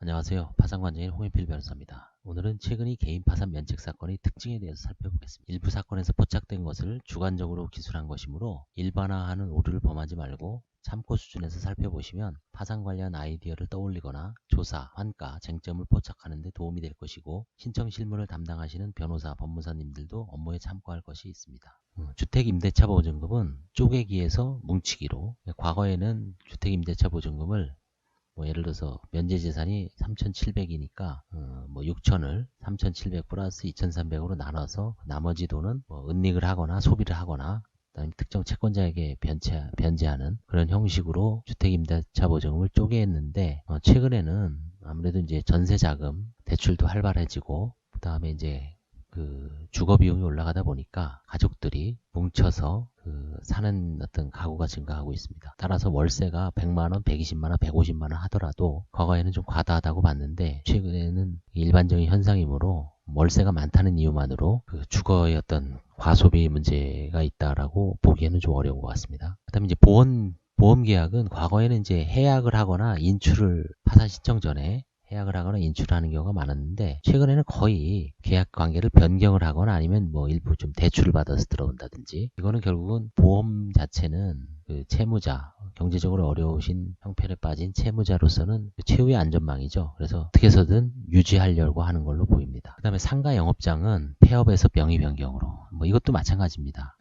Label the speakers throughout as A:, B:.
A: 안녕하세요. 파산관장인 홍인필 변호사입니다. 오늘은 최근의 개인 파산 면책 사건의 특징에 대해서 살펴보겠습니다. 일부 사건에서 포착된 것을 주관적으로 기술한 것이므로 일반화하는 오류를 범하지 말고 참고 수준에서 살펴보시면 파산 관련 아이디어를 떠올리거나 조사, 환가, 쟁점을 포착하는 데 도움이 될 것이고 신청 실무를 담당하시는 변호사, 법무사님들도 업무에 참고할 것이 있습니다. 주택임대차 보증금은 쪼개기에서 뭉치기로, 과거에는 주택임대차 보증금을 예를 들어서 면제재산이 3,700이니까 6,000을 3,700 플러스 2,300으로 나눠서 나머지 돈은 은닉을 하거나 소비를 하거나 그다음에 특정 채권자에게 변제하는 그런 형식으로 주택임대차 보증금을 쪼개했는데 최근에는 아무래도 이제 전세자금 대출도 활발해지고 그다음에 이제 주거 비용이 올라가다 보니까 가족들이 뭉쳐서 사는 어떤 가구가 증가하고 있습니다. 따라서 월세가 100만원, 120만원, 150만원 하더라도 과거에는 좀 과다하다고 봤는데 최근에는 일반적인 현상이므로 월세가 많다는 이유만으로 주거의 어떤 과소비 문제가 있다라고 보기에는 좀 어려운 것 같습니다. 그다음에 이제 보험 계약은 과거에는 이제 해약을 하거나 인출을 파산 신청 전에 해약을 하거나 인출하는 경우가 많았는데 최근에는 거의 계약 관계를 변경을 하거나 아니면 일부 좀 대출을 받아서 들어온다든지 이거는 결국은 보험 자체는 채무자, 경제적으로 어려우신 형편에 빠진 채무자로서는 최후의 안전망이죠. 그래서 어떻게 해서든 유지하려고 하는 걸로 보입니다. 그 다음에 상가 영업장은 폐업에서 명의 변경으로 이것도 마찬가지입니다.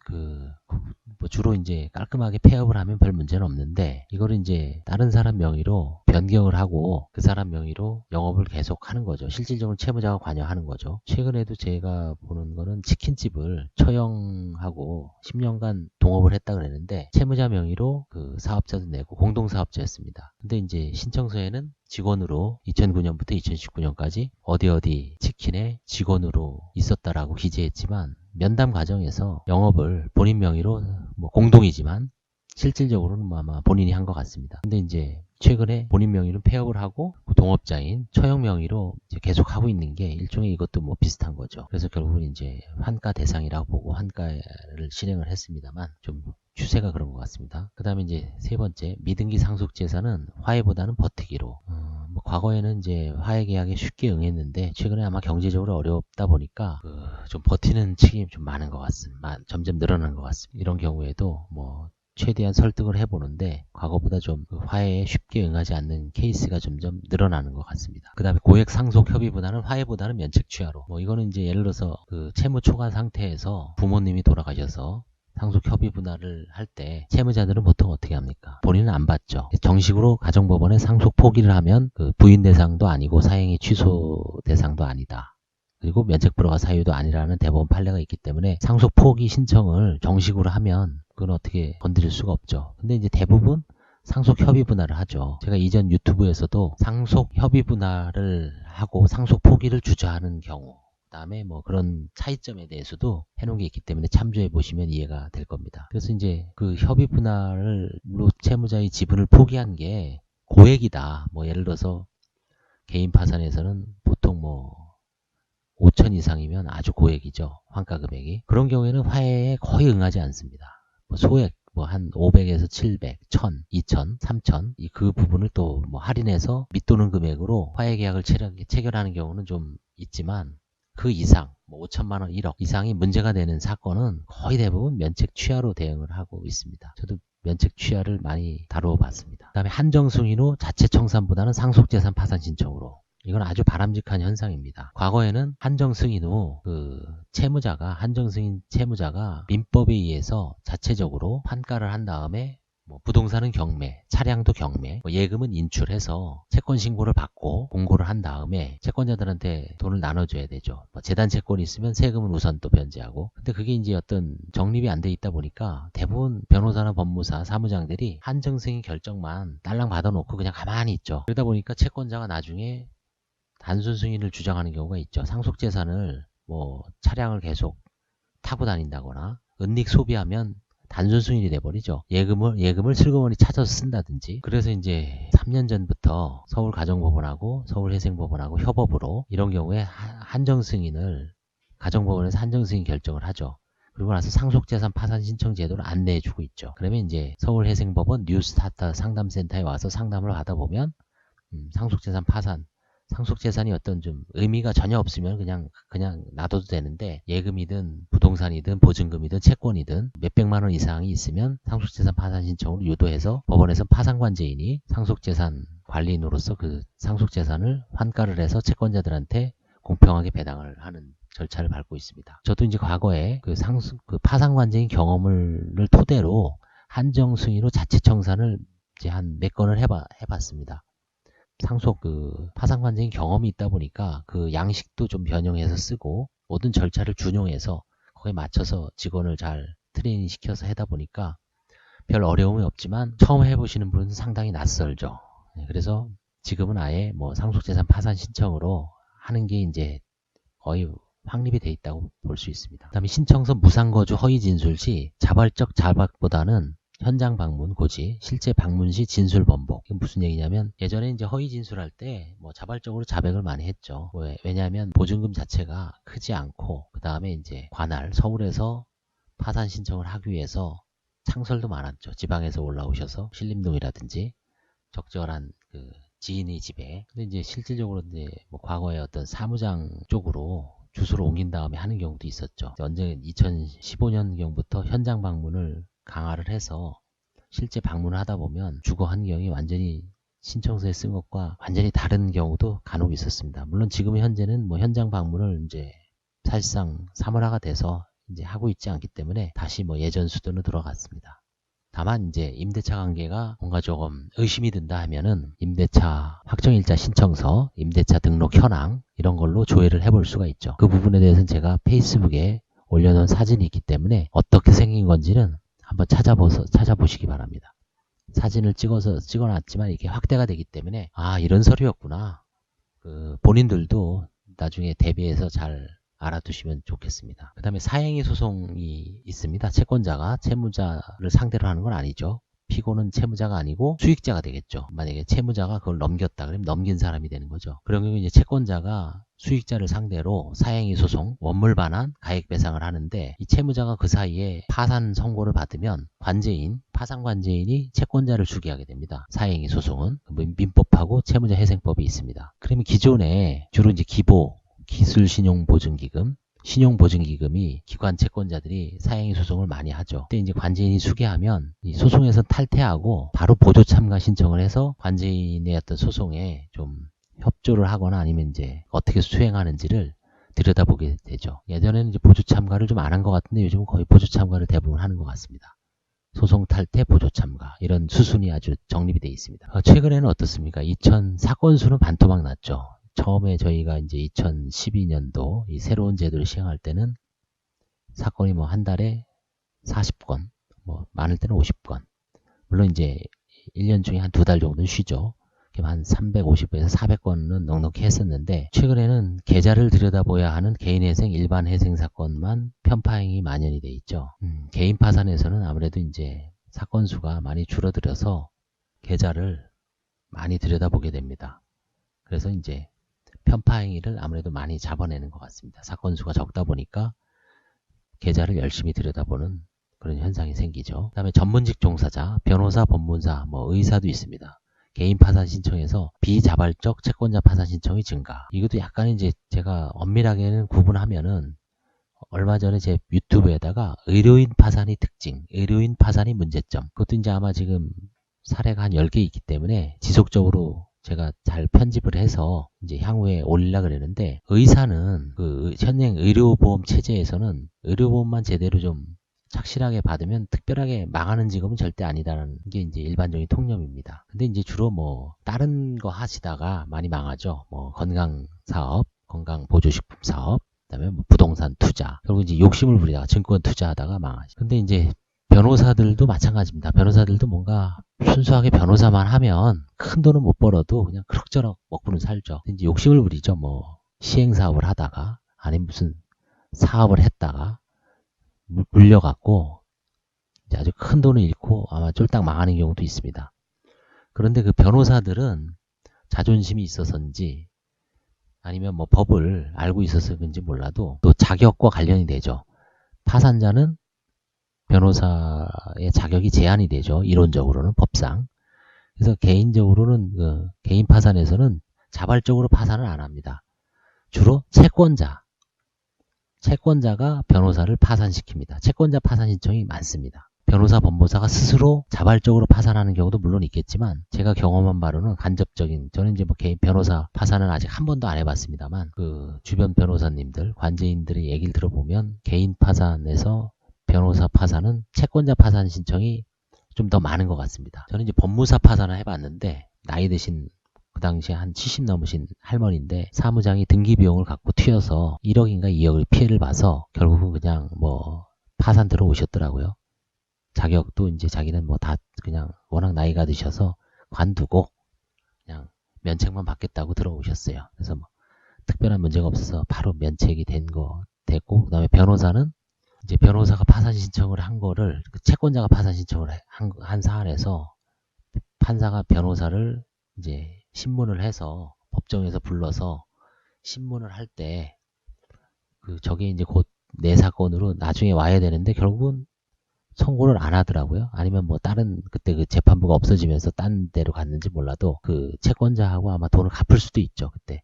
A: 주로 이제 깔끔하게 폐업을 하면 별 문제는 없는데 이거를 이제 다른 사람 명의로 변경을 하고 그 사람 명의로 영업을 계속 하는 거죠. 실질적으로 채무자가 관여하는 거죠. 최근에도 제가 보는 거는 치킨집을 처형하고 10년간 동업을 했다 그랬는데 채무자 명의로 사업자도 내고 공동사업자였습니다. 근데 이제 신청서에는 직원으로 2009년부터 2019년까지 어디 치킨의 직원으로 있었다라고 기재했지만 면담 과정에서 영업을 본인 명의로 공동이지만 실질적으로는 아마 본인이 한 것 같습니다. 근데 이제 최근에 본인 명의로 폐업을 하고 동업자인 처형 명의로 이제 계속 하고 있는 게 일종의 이것도 비슷한 거죠. 그래서 결국은 이제 환가 대상이라고 보고 환가를 실행을 했습니다만 좀 추세가 그런 것 같습니다. 그 다음에 이제 세 번째, 미등기 상속 재산은 화해보다는 버티기로. 과거에는 이제 화해 계약에 쉽게 응했는데 최근에 아마 경제적으로 어렵다 보니까 좀 버티는 측이 좀 많은 것 같습니다. 점점 늘어난 것 같습니다. 이런 경우에도 최대한 설득을 해보는데 과거보다 좀 화해에 쉽게 응하지 않는 케이스가 점점 늘어나는 것 같습니다. 그 다음에 고액 상속 협의보다는 화해보다는 면책 취하로. 이거는 이제 예를 들어서 채무 초과 상태에서 부모님이 돌아가셔서 상속 협의 분할을 할 때 채무자들은 보통 어떻게 합니까? 본인은 안 받죠. 정식으로 가정법원에 상속 포기를 하면 부인 대상도 아니고 사행위 취소 대상도 아니다. 그리고 면책 불허가 사유도 아니라는 대법원 판례가 있기 때문에 상속 포기 신청을 정식으로 하면 그건 어떻게 건드릴 수가 없죠. 근데 이제 대부분 상속 협의 분할을 하죠. 제가 이전 유튜브에서도 상속 협의 분할을 하고 상속 포기를 주저하는 경우 그 다음에 그런 차이점에 대해서도 해놓은 게 있기 때문에 참조해 보시면 이해가 될 겁니다. 그래서 이제 협의 분할로 채무자의 지분을 포기한 게 고액이다. 예를 들어서 개인 파산에서는 보통 5천 이상이면 아주 고액이죠. 환가 금액이. 그런 경우에는 화해에 거의 응하지 않습니다. 소액 한 500에서 700, 1000, 2000, 3000 그 부분을 또 할인해서 밑도는 금액으로 화해 계약을 체결하는 경우는 좀 있지만 그 이상 5천만 원, 1억 이상이 문제가 되는 사건은 거의 대부분 면책 취하로 대응을 하고 있습니다. 저도 면책 취하를 많이 다루어 봤습니다. 그 다음에 한정승인 후 자체 청산보다는 상속재산 파산 신청으로. 이건 아주 바람직한 현상입니다. 과거에는 한정승인 후 한정승인 채무자가 민법에 의해서 자체적으로 환가를 한 다음에 부동산은 경매, 차량도 경매, 예금은 인출해서 채권 신고를 받고 공고를 한 다음에 채권자들한테 돈을 나눠줘야 되죠. 재단 채권이 있으면 세금은 우선 또 변제하고. 근데 그게 이제 어떤 정립이 안 돼 있다 보니까 대부분 변호사나 법무사, 사무장들이 한정승인 결정만 딸랑 받아놓고 그냥 가만히 있죠. 그러다 보니까 채권자가 나중에 단순 승인을 주장하는 경우가 있죠. 상속재산을 차량을 계속 타고 다닌다거나 은닉 소비하면 단순 승인이 돼버리죠. 예금을 슬그머니 찾아서 쓴다든지. 그래서 이제 3년 전부터 서울가정법원하고 서울회생법원하고 협업으로 이런 경우에 가정법원에서 한정승인 결정을 하죠. 그리고 나서 상속재산 파산 신청 제도를 안내해주고 있죠. 그러면 이제 서울회생법원 뉴스타트 상담센터에 와서 상담을 하다 보면 상속재산 파산 상속재산이 어떤 좀 의미가 전혀 없으면 그냥 놔둬도 되는데, 예금이든 부동산이든 보증금이든 채권이든 몇백만 원 이상이 있으면 상속재산 파산 신청으로 유도해서 법원에서 파산관제인이 상속재산 관리인으로서 그 상속재산을 환가를 해서 채권자들한테 공평하게 배당을 하는 절차를 밟고 있습니다. 저도 이제 과거에 그 파산관제인 경험을 토대로 한정승인으로 자체청산을 이제 한 몇 건을 해봤습니다. 상속 파산관제인 경험이 있다 보니까 그 양식도 좀 변형해서 쓰고 모든 절차를 준용해서 거기에 맞춰서 직원을 잘 트레이닝 시켜서 하다 보니까 별 어려움이 없지만 처음 해보시는 분은 상당히 낯설죠. 그래서 지금은 아예 뭐 상속재산 파산 신청으로 하는 게 이제 거의 확립이 돼 있다고 볼 수 있습니다. 그 다음에 신청서 무상거주 허위 진술 시 자발적 자박보다는 현장 방문 고지, 실제 방문 시 진술 번복. 이게 무슨 얘기냐면, 예전에 이제 허위 진술할 때 뭐 자발적으로 자백을 많이 했죠. 왜냐하면 보증금 자체가 크지 않고, 그 다음에 이제 관할, 서울에서 파산 신청을 하기 위해서 창설도 많았죠. 지방에서 올라오셔서 신림동이라든지 적절한 그 지인의 집에. 근데 이제 실질적으로 이제 뭐 과거에 어떤 사무장 쪽으로 주소를 옮긴 다음에 하는 경우도 있었죠. 언제 2015년경부터 현장 방문을 강화를 해서 실제 방문을 하다 보면 주거 환경이 완전히 신청서에 쓴 것과 완전히 다른 경우도 간혹 있었습니다. 물론 지금 현재는 뭐 현장 방문을 이제 사실상 사문화가 돼서 이제 하고 있지 않기 때문에 다시 뭐 예전 수준으로 들어갔습니다. 다만 이제 임대차 관계가 뭔가 조금 의심이 든다 하면은 임대차 확정일자 신청서, 임대차 등록 현황 이런 걸로 조회를 해볼 수가 있죠. 그 부분에 대해서는 제가 페이스북에 올려놓은 사진이 있기 때문에 어떻게 생긴 건지는 한번 찾아보시기 바랍니다. 사진을 찍어놨지만 이게 확대가 되기 때문에 이런 서류였구나. 본인들도 나중에 대비해서 잘 알아두시면 좋겠습니다. 그 다음에 사행위 소송이 있습니다. 채권자가 채무자를 상대로 하는 건 아니죠. 피고는 채무자가 아니고 수익자가 되겠죠. 만약에 채무자가 그걸 넘겼다 그러면 넘긴 사람이 되는 거죠. 그런 경우 이제 채권자가 수익자를 상대로 사행위 소송, 원물 반환, 가액 배상을 하는데, 이 채무자가 그 사이에 파산 선고를 받으면 파산관제인이 채권자를 주게하게 됩니다. 사행위 소송은 민법하고 채무자 회생법이 있습니다. 그러면 기존에 주로 이제 기술신용보증기금, 신용보증기금이 기관 채권자들이 사행위 소송을 많이 하죠. 그때 이제 관제인이 수개하면 이 소송에서 탈퇴하고 바로 보조 참가 신청을 해서 관제인의 어떤 소송에 좀 협조를 하거나 아니면 이제 어떻게 수행하는지를 들여다보게 되죠. 예전에는 이제 보조 참가를 좀 안 한 것 같은데 요즘은 거의 보조 참가를 대부분 하는 것 같습니다. 소송 탈퇴, 보조 참가 이런 수순이 아주 정립이 되어 있습니다. 최근에는 어떻습니까? 사건 수는 반토막 났죠. 처음에 저희가 이제 2012년도 이 새로운 제도를 시행할 때는 사건이 뭐 한 달에 40건, 뭐 많을 때는 50건. 물론 이제 1년 중에 한 2달 정도는 쉬죠. 한 350에서 400건은 넉넉히 했었는데, 최근에는 계좌를 들여다봐야 하는 개인회생, 일반회생 사건만 편파행위 만연이 돼 있죠. 개인 파산에서는 아무래도 이제 사건 수가 많이 줄어들어서 계좌를 많이 들여다보게 됩니다. 그래서 이제 편파행위를 아무래도 많이 잡아내는 것 같습니다. 사건 수가 적다 보니까 계좌를 열심히 들여다보는 그런 현상이 생기죠. 그 다음에 전문직 종사자, 변호사, 법무사, 뭐 의사도 있습니다. 개인 파산 신청에서 비자발적 채권자 파산 신청이 증가. 이것도 약간 이제 제가 엄밀하게는 구분하면은, 얼마 전에 제 유튜브에다가 의료인 파산이 특징, 의료인 파산이 문제점. 그것도 이제 아마 지금 사례가 한 10개 있기 때문에 지속적으로 제가 잘 편집을 해서 이제 향후에 올리려고 그랬는데, 의사는 그 현행 의료보험 체제에서는 의료보험만 제대로 좀 착실하게 받으면 특별하게 망하는 직업은 절대 아니다라는 게 이제 일반적인 통념입니다. 근데 이제 주로 뭐 다른 거 하시다가 많이 망하죠. 뭐 건강사업, 건강보조식품 사업, 그다음에 뭐 부동산 투자, 결국 이제 욕심을 부리다가 증권 투자하다가 망하죠. 근데 이제 변호사들도 마찬가지입니다. 변호사들도 뭔가 순수하게 변호사만 하면 큰 돈은 못 벌어도 그냥 그럭저럭 먹고는 살죠. 이제 욕심을 부리죠. 뭐 시행사업을 하다가 아니면 무슨 사업을 했다가 물려갖고 이제 아주 큰 돈을 잃고 아마 쫄딱 망하는 경우도 있습니다. 그런데 그 변호사들은 자존심이 있어서인지 아니면 뭐 법을 알고 있어서 그런지 몰라도 또 자격과 관련이 되죠. 파산자는 변호사의 자격이 제한이 되죠. 이론적으로는, 법상. 그래서 개인적으로는 개인 파산에서는 자발적으로 파산을 안 합니다. 주로 채권자가 변호사를 파산시킵니다. 채권자 파산 신청이 많습니다. 변호사, 법무사가 스스로 자발적으로 파산하는 경우도 물론 있겠지만 제가 경험한 바로는 간접적인, 저는 이제 뭐 개인 변호사 파산은 아직 한 번도 안 해봤습니다만 그 주변 변호사님들, 관제인들의 얘기를 들어보면 개인 파산에서 변호사 파산은 채권자 파산 신청이 좀 더 많은 것 같습니다. 저는 이제 법무사 파산을 해봤는데 나이 드신 그 당시에 한 70 넘으신 할머니인데 사무장이 등기 비용을 갖고 튀어서 1억인가 2억을 피해를 봐서 결국은 그냥 뭐 파산 들어오셨더라고요. 자격도 이제 자기는 뭐 다 그냥 워낙 나이가 드셔서 관두고 그냥 면책만 받겠다고 들어오셨어요. 그래서 뭐 특별한 문제가 없어서 바로 면책이 됐고 그 다음에 변호사는 이제 변호사가 파산 신청을 한 거를 그 채권자가 파산 신청을 한 사안에서 판사가 변호사를 이제 신문을 해서 법정에서 불러서 신문을 할 때 그 저게 이제 곧 내 사건으로 나중에 와야 되는데 결국은 선고를 안 하더라고요. 아니면 뭐 다른 그때 그 재판부가 없어지면서 딴 데로 갔는지 몰라도 그 채권자하고 아마 돈을 갚을 수도 있죠. 그때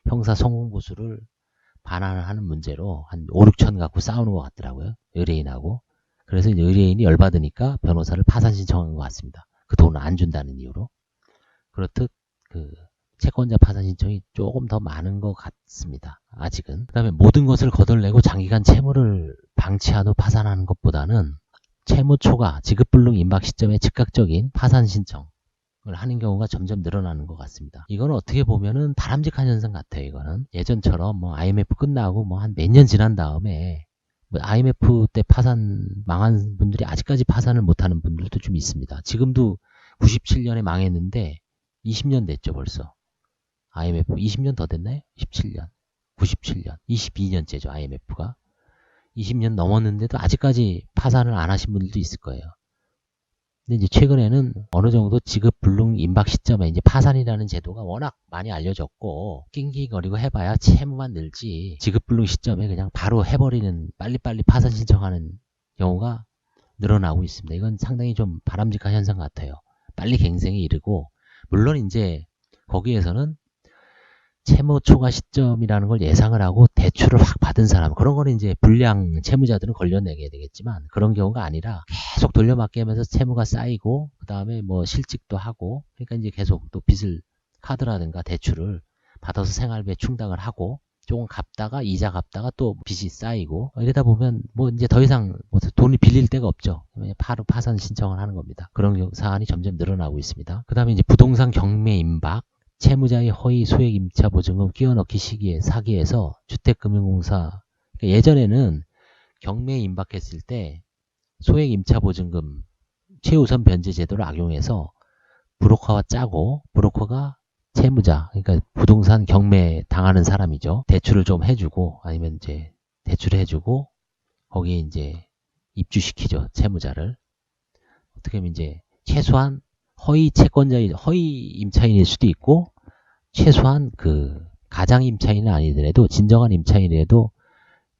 A: 형사 성공보수를 반환을 하는 문제로 한 5, 6천 갖고 싸우는 것 같더라고요. 의뢰인하고. 그래서 이제 의뢰인이 열받으니까 변호사를 파산 신청한 것 같습니다. 그 돈을 안 준다는 이유로. 그렇듯 그 채권자 파산 신청이 조금 더 많은 것 같습니다. 아직은. 그 다음에 모든 것을 거덜내고 장기간 채무를 방치한 후 파산하는 것보다는 채무 초과, 지급불능 임박 시점에 즉각적인 파산 신청을 하는 경우가 점점 늘어나는 것 같습니다. 이건 어떻게 보면은 바람직한 현상 같아요. 이거는 예전처럼 뭐 IMF 끝나고 뭐 한 몇 년 지난 다음에 뭐 IMF 때 파산 망한 분들이 아직까지 파산을 못하는 분들도 좀 있습니다. 지금도 97년에 망했는데 20년 됐죠 벌써. IMF 20년 더 됐나요? 17년, 97년, 22년째죠 IMF가. 20년 넘었는데도 아직까지 파산을 안 하신 분들도 있을 거예요. 근데 이제 최근에는 어느 정도 지급 불능 임박 시점에 이제 파산이라는 제도가 워낙 많이 알려졌고 낑낑거리고 해봐야 채무만 늘지 지급 불능 시점에 그냥 바로 해버리는 빨리빨리 파산 신청하는 경우가 늘어나고 있습니다. 이건 상당히 좀 바람직한 현상 같아요. 빨리 갱생에 이르고 물론 이제 거기에서는 채무 초과 시점이라는 걸 예상을 하고 대출을 확 받은 사람, 그런 거는 이제 불량 채무자들은 걸려내게 되겠지만 그런 경우가 아니라 계속 돌려막기 하면서 채무가 쌓이고 그 다음에 뭐 실직도 하고 그러니까 이제 계속 또 빚을 카드라든가 대출을 받아서 생활비에 충당을 하고 조금 갚다가 이자 갚다가 또 빚이 쌓이고 이러다 보면 뭐 이제 더 이상 뭐 돈이 빌릴 데가 없죠. 바로 파산 신청을 하는 겁니다. 그런 사안이 점점 늘어나고 있습니다. 그 다음에 이제 부동산 경매 임박, 채무자의 허위 소액 임차 보증금 끼워넣기 시기에 사기에서 주택금융공사, 그러니까 예전에는 경매에 임박했을 때 소액 임차 보증금 최우선 변제 제도를 악용해서 브로커와 짜고 브로커가 채무자, 그러니까 부동산 경매 당하는 사람이죠. 대출을 좀 해주고 아니면 이제 대출을 해주고 거기에 이제 입주시키죠. 채무자를. 어떻게 하면 이제 최소한 허위 채권자인, 허위 임차인일 수도 있고 최소한 그 가장 임차인은 아니더라도 진정한 임차인이라도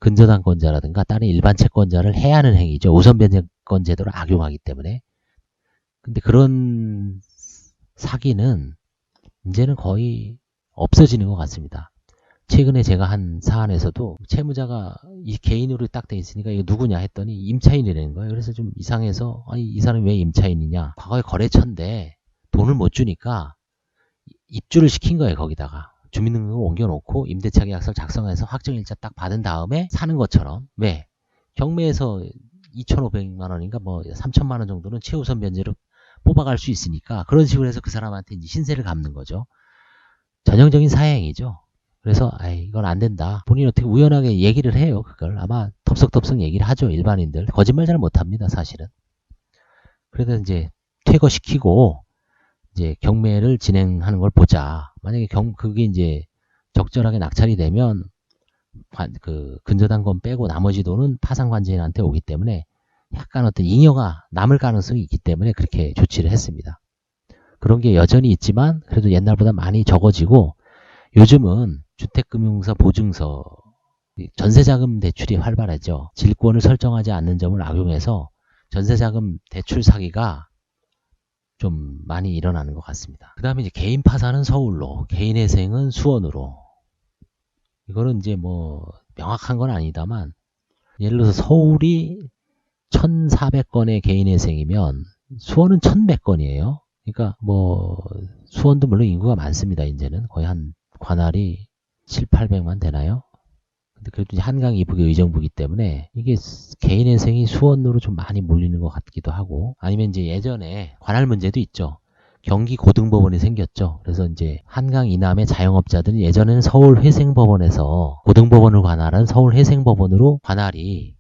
A: 근저당권자라든가 다른 일반 채권자를 해야 하는 행위죠. 우선 변제권 제도를 악용하기 때문에. 근데 그런 사기는 이제는 거의 없어지는 것 같습니다. 최근에 제가 한 사안에서도 채무자가 이 개인으로 딱 돼 있으니까 이거 누구냐 했더니 임차인이라는 거예요. 그래서 좀 이상해서 아니 이 사람이 왜 임차인이냐. 과거에 거래처인데 돈을 못 주니까 입주를 시킨 거예요. 거기다가 주민등록을 옮겨놓고 임대차 계약서를 작성해서 확정일자 딱 받은 다음에 사는 것처럼. 왜? 경매에서 2,500만 원인가 뭐 3,000만 원 정도는 최우선 변제로 뽑아갈 수 있으니까 그런 식으로 해서 그 사람한테 이제 신세를 갚는 거죠. 전형적인 사행이죠. 그래서 이건 안 된다. 본인이 어떻게 우연하게 얘기를 해요. 그걸 아마 덥석덥석 얘기를 하죠. 일반인들. 거짓말 잘 못합니다. 사실은. 그래서 이제 퇴거시키고 이제 경매를 진행하는 걸 보자. 만약에 그게 이제 적절하게 낙찰이 되면 그 근저당권 빼고 나머지 돈은 파산관제인한테 오기 때문에 약간 어떤 잉여가 남을 가능성이 있기 때문에 그렇게 조치를 했습니다. 그런 게 여전히 있지만 그래도 옛날보다 많이 적어지고 요즘은 주택금융사 보증서 전세자금 대출이 활발하죠. 질권을 설정하지 않는 점을 악용해서 전세자금 대출 사기가 좀 많이 일어나는 것 같습니다. 그 다음에 이제 개인 파산은 서울로, 개인 회생은 수원으로. 이거는 이제 뭐 명확한 건 아니다만, 예를 들어서 서울이 1,400건의 개인 회생이면 수원은 1,100 건이에요. 그러니까 뭐 수원도 물론 인구가 많습니다. 이제는 거의 한 관할이 7, 800만 되나요? 근데 그래도 이제 한강 이북의 의정부이기 때문에 이게 개인 회생이 수원으로 좀 많이 몰리는 것 같기도 하고, 아니면 이제 예전에 관할 문제도 있죠. 경기 고등법원이 생겼죠. 그래서 이제 한강 이남의 자영업자들은 예전에는 서울 회생법원에서 고등법원을 관할한 서울 회생법원으로 관할이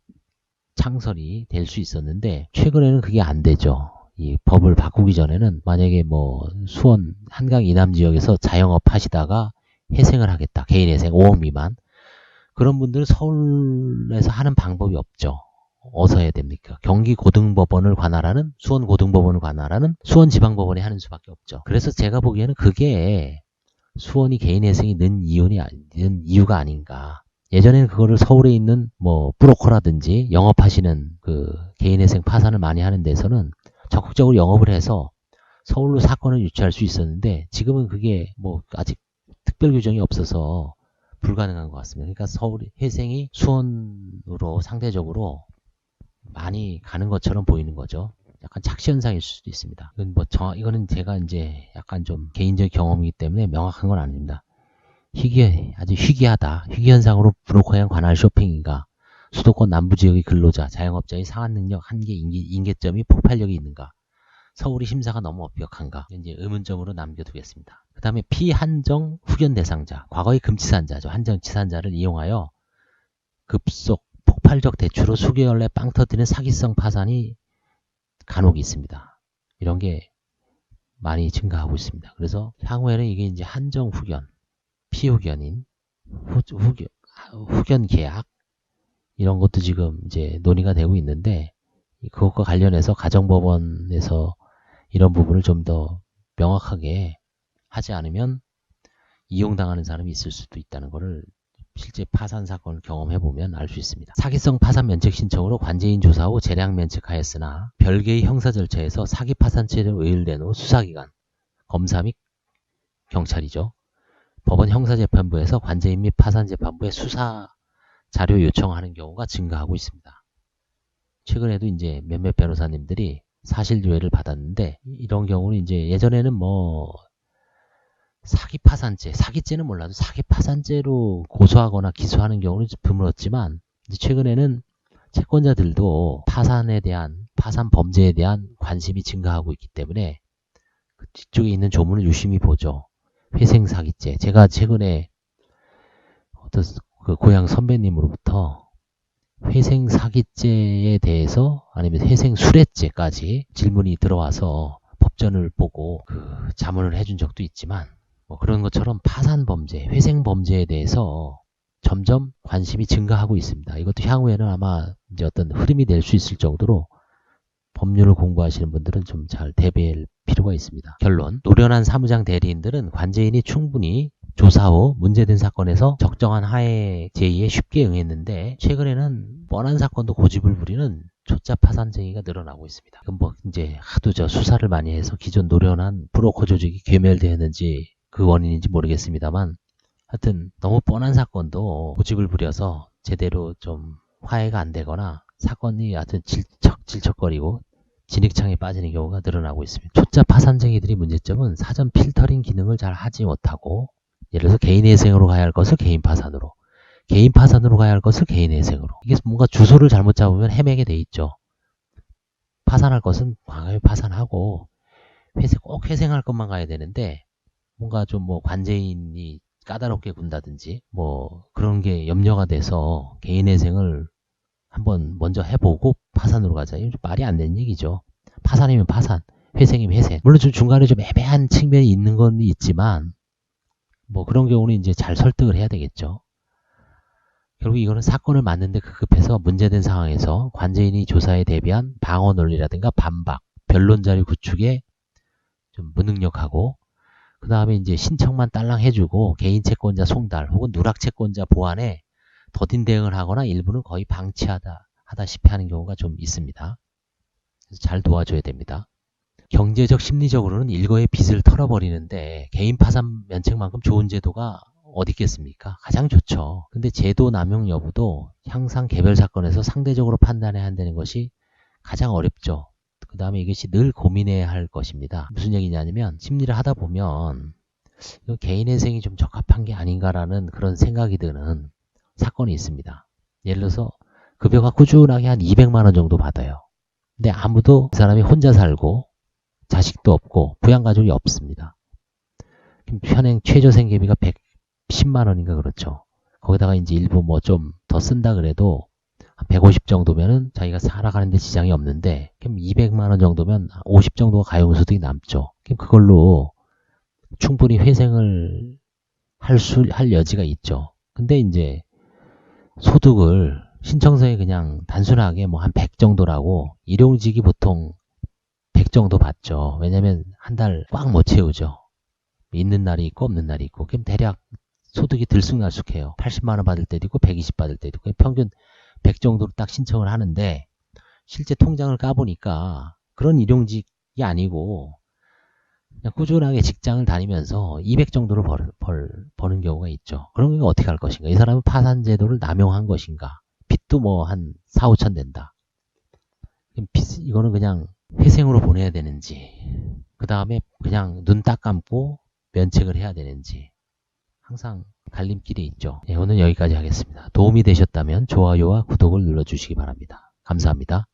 A: 창설이 될 수 있었는데, 최근에는 그게 안 되죠. 이 법을 바꾸기 전에는 만약에 뭐 수원 한강 이남 지역에서 자영업 하시다가 회생을 하겠다, 개인 회생 5억 미만, 그런 분들은 서울에서 하는 방법이 없죠. 어디서 해야 됩니까? 경기 고등법원을 관할하는, 수원 고등법원을 관할하는 수원 지방법원이 하는 수밖에 없죠. 그래서 제가 보기에는 그게 수원이 개인 회생이 는 이유가 아닌가. 예전에는 그거를 서울에 있는 뭐 브로커라든지 영업하시는 그 개인 회생 파산을 많이 하는 데서는 적극적으로 영업을 해서 서울로 사건을 유치할 수 있었는데, 지금은 그게 뭐 아직 특별 규정이 없어서 불가능한 것 같습니다. 그러니까 서울 회생이 수원으로 상대적으로 많이 가는 것처럼 보이는 거죠. 약간 착시 현상일 수도 있습니다. 이거는 제가 이제 약간 좀 개인적 경험이기 때문에 명확한 건 아닙니다. 아주 희귀하다. 희귀 현상으로 브로커형 관할 쇼핑인가? 수도권 남부 지역의 근로자, 자영업자의 상한 능력, 한계, 인계점이 폭발력이 있는가? 서울이 심사가 너무 엄격한가? 이제 의문점으로 남겨두겠습니다. 그 다음에 피한정 후견 대상자, 과거의 금치산자죠. 한정치산자를 이용하여 급속 폭발적 대출로 수개월 내 빵 터뜨리는 사기성 파산이 간혹 있습니다. 이런 게 많이 증가하고 있습니다. 그래서 향후에는 이게 이제 한정 후견, 피후견인 후견 계약, 이런 것도 지금 이제 논의가 되고 있는데, 그것과 관련해서 가정법원에서 이런 부분을 좀 더 명확하게 하지 않으면 이용당하는 사람이 있을 수도 있다는 것을 실제 파산 사건을 경험해보면 알 수 있습니다. 사기성 파산 면책 신청으로 관제인 조사 후 재량 면책하였으나 별개의 형사 절차에서 사기 파산죄로 의율된 후 수사기관, 검사 및 경찰이죠. 법원 형사재판부에서 관제인 및 파산재판부에 수사 자료 요청하는 경우가 증가하고 있습니다. 최근에도 이제 몇몇 변호사님들이 사실조회를 받았는데, 이런 경우는 이제 예전에는 뭐 사기 파산죄, 사기죄는 몰라도 사기 파산죄로 고소하거나 기소하는 경우는 드물었지만, 최근에는 채권자들도 파산에 대한, 파산 범죄에 대한 관심이 증가하고 있기 때문에 그 뒤쪽에 있는 조문을 유심히 보죠. 회생 사기죄. 제가 최근에 어떤 그 고향 선배님으로부터 회생 사기죄에 대해서, 아니면 회생 수뢰죄까지 질문이 들어와서 법전을 보고 그 자문을 해준 적도 있지만, 뭐 그런 것처럼 파산 범죄, 회생 범죄에 대해서 점점 관심이 증가하고 있습니다. 이것도 향후에는 아마 이제 어떤 흐름이 될 수 있을 정도로 법률을 공부하시는 분들은 좀 잘 대비할 필요가 있습니다. 결론, 노련한 사무장 대리인들은 관제인이 충분히 조사 후 문제된 사건에서 적정한 하에 제의에 쉽게 응했는데, 최근에는 뻔한 사건도 고집을 부리는 초짜 파산쟁이가 늘어나고 있습니다. 이건 뭐 이제 하도 수사를 많이 해서 기존 노련한 브로커 조직이 괴멸되었는지 그 원인인지 모르겠습니다만, 하여튼 너무 뻔한 사건도 고집을 부려서 제대로 좀 화해가 안 되거나 사건이 하여튼 질척거리고 진흙창에 빠지는 경우가 늘어나고 있습니다. 초짜 파산쟁이들의 문제점은 사전 필터링 기능을 잘 하지 못하고, 예를 들어서 개인 회생으로 가야 할 것을 개인 파산으로, 개인 파산으로 가야 할 것을 개인 회생으로, 이게 뭔가 주소를 잘못 잡으면 헤매게 돼 있죠. 파산할 것은 과감히 파산하고 꼭 회생할 것만 가야 되는데, 뭔가 좀 뭐 관제인이 까다롭게 군다든지 뭐 그런 게 염려가 돼서 개인 회생을 한번 먼저 해보고 파산으로 가자. 이건 좀 말이 안 되는 얘기죠. 파산이면 파산, 회생이면 회생. 물론 좀 중간에 좀 애매한 측면이 있는 건 있지만, 뭐 그런 경우는 이제 잘 설득을 해야 되겠죠. 결국 이거는 사건을 맡는데 급급해서 문제된 상황에서 관제인이 조사에 대비한 방어 논리라든가 반박, 변론 자료 구축에 좀 무능력하고, 그 다음에 이제 신청만 딸랑 해주고 개인 채권자 송달 혹은 누락 채권자 보완에 더딘 대응을 하거나 일부는 거의 방치하다시피 하는 경우가 좀 있습니다. 그래서 잘 도와줘야 됩니다. 경제적 심리적으로는 일거의 빚을 털어버리는데 개인 파산 면책만큼 좋은 제도가 어디 있겠습니까? 가장 좋죠. 근데 제도 남용 여부도 항상 개별 사건에서 상대적으로 판단해야 한다는 것이 가장 어렵죠. 그 다음에 이것이 늘 고민해야 할 것입니다. 무슨 얘기냐면 심리를 하다 보면 이거 개인의 생이 좀 적합한 게 아닌가라는 그런 생각이 드는 사건이 있습니다. 예를 들어서 급여가 꾸준하게 한 200만 원 정도 받아요. 근데 아무도 그 사람이 혼자 살고 자식도 없고 부양가족이 없습니다. 현행 최저생계비가 110만 원인가 그렇죠. 거기다가 이제 일부 뭐 좀 더 쓴다 그래도 한 150 정도면은 자기가 살아가는데 지장이 없는데 그럼 200만 원 정도면 50 정도가 가용소득이 남죠. 그럼 그걸로 충분히 회생을 할 여지가 있죠. 근데 이제 소득을 신청서에 그냥 단순하게 뭐 한 100 정도라고 일용직이 보통 100 정도 받죠. 왜냐면 한 달 꽉 못 채우죠. 있는 날이 있고 없는 날이 있고. 그럼 대략 소득이 들쑥날쑥해요. 80만 원 받을 때도 있고 120 받을 때도 있고 평균 100 정도로 딱 신청을 하는데 실제 통장을 까보니까 그런 일용직이 아니고 그냥 꾸준하게 직장을 다니면서 200 정도를 버는 경우가 있죠. 그런 경우 어떻게 할 것인가? 이 사람은 파산제도를 남용한 것인가? 빚도 뭐 한 4, 5천 된다. 이거는 그냥 회생으로 보내야 되는지 그 다음에 그냥 눈 딱 감고 면책을 해야 되는지 항상 갈림길이 있죠. 네, 오늘 여기까지 하겠습니다. 도움이 되셨다면 좋아요와 구독을 눌러주시기 바랍니다. 감사합니다.